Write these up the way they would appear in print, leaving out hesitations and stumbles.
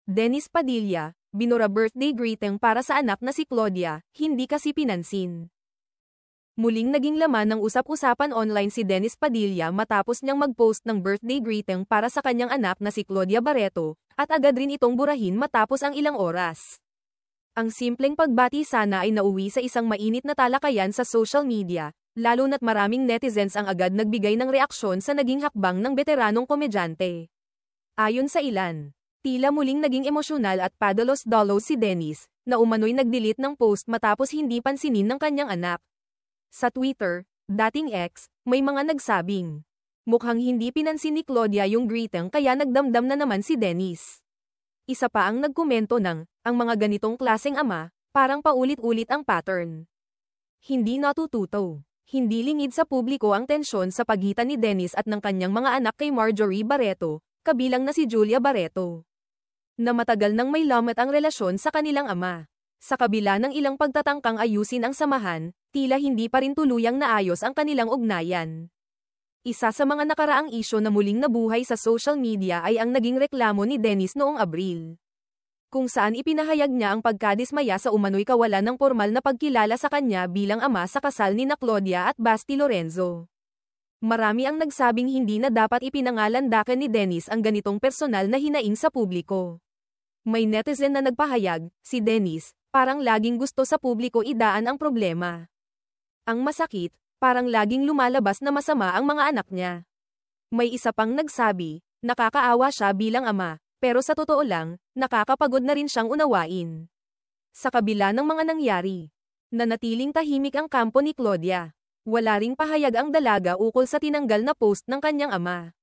Dennis Padilla, binura birthday greeting para sa anak na si Claudia, hindi kasi pinansin. Muling naging laman ng usap-usapan online si Dennis Padilla matapos niyang mag-post ng birthday greeting para sa kanyang anak na si Claudia Barreto, at agad rin itong burahin matapos ang ilang oras. Ang simpleng pagbati sana ay nauwi sa isang mainit na talakayan sa social media, lalo na't maraming netizens ang agad nagbigay ng reaksyon sa naging hakbang ng veteranong komedyante. Ayon sa ilan, tila muling naging emosyonal at padalos-dalos si Dennis, na umano'y nag-delete ng post matapos hindi pansinin ng kanyang anak. Sa Twitter, dating X, may mga nagsabing, mukhang hindi pinansin ni Claudia yung greeting kaya nagdamdam na naman si Dennis. Isa pa ang nagkomento ng, ang mga ganitong klaseng ama, parang paulit-ulit ang pattern. Hindi natututo. Hindi lingid sa publiko ang tensyon sa pagitan ni Dennis at ng kanyang mga anak kay Marjorie Barreto, kabilang na si Julia Barreto, na matagal nang may lamat ang relasyon sa kanilang ama. Sa kabila ng ilang pagtatangkang ayusin ang samahan, tila hindi pa rin tuluyang naayos ang kanilang ugnayan. Isa sa mga nakaraang isyo na muling nabuhay sa social media ay ang naging reklamo ni Dennis noong Abril, kung saan ipinahayag niya ang pagkadismaya sa umano'y kawalan ng pormal na pagkilala sa kanya bilang ama sa kasal nina Claudia at Basti Lorenzo. Marami ang nagsabing hindi na dapat ipinangalandakan ni Dennis ang ganitong personal na hinaing sa publiko. May netizen na nagpahayag, si Dennis, parang laging gusto sa publiko idaan ang problema. Ang masakit, parang laging lumalabas na masama ang mga anak niya. May isa pang nagsabi, nakakaawa siya bilang ama, pero sa totoo lang, nakakapagod na rin siyang unawain. Sa kabila ng mga nangyari, nanatiling tahimik ang kampo ni Claudia. Wala ring pahayag ang dalaga ukol sa tinanggal na post ng kanyang ama.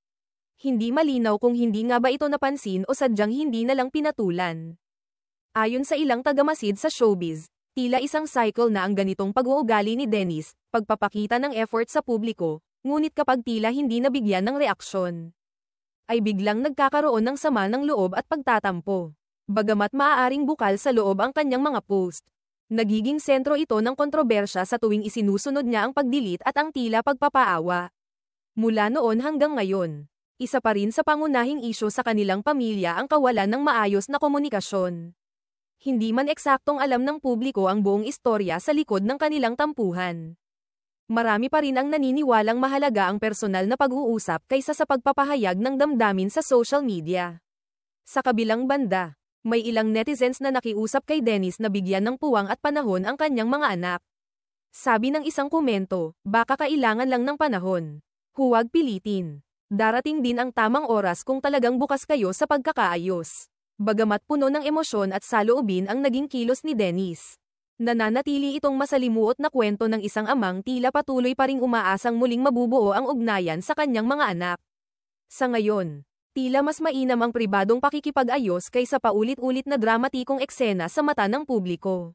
Hindi malinaw kung hindi nga ba ito napansin o sadyang hindi na lang pinatulan. Ayon sa ilang tagamasid sa showbiz, tila isang cycle na ang ganitong pag-uugali ni Dennis, pagpapakita ng effort sa publiko, ngunit kapag tila hindi nabigyan ng reaksyon, ay biglang nagkakaroon ng sama ng loob at pagtatampo. Bagamat maaaring bukal sa loob ang kanyang mga post, nagiging sentro ito ng kontrobersya sa tuwing isinusunod niya ang pag-delete at ang tila pagpapaawa. Mula noon hanggang ngayon, isa pa rin sa pangunahing isyu sa kanilang pamilya ang kawalan ng maayos na komunikasyon. Hindi man eksaktong alam ng publiko ang buong istorya sa likod ng kanilang tampuhan. Marami pa rin ang naniniwalang mahalaga ang personal na pag-uusap kaysa sa pagpapahayag ng damdamin sa social media. Sa kabilang banda, may ilang netizens na nakiusap kay Dennis na bigyan ng puwang at panahon ang kanyang mga anak. Sabi ng isang komento, baka kailangan lang ng panahon. Huwag pilitin. Darating din ang tamang oras kung talagang bukas kayo sa pagkakaayos. Bagamat puno ng emosyon at saloobin ang naging kilos ni Dennis, nananatili itong masalimuot na kwento ng isang amang tila patuloy pa ring umaasang muling mabubuo ang ugnayan sa kanyang mga anak. Sa ngayon, tila mas mainam ang pribadong pakikipag-ayos kaysa paulit-ulit na dramatikong eksena sa mata ng publiko.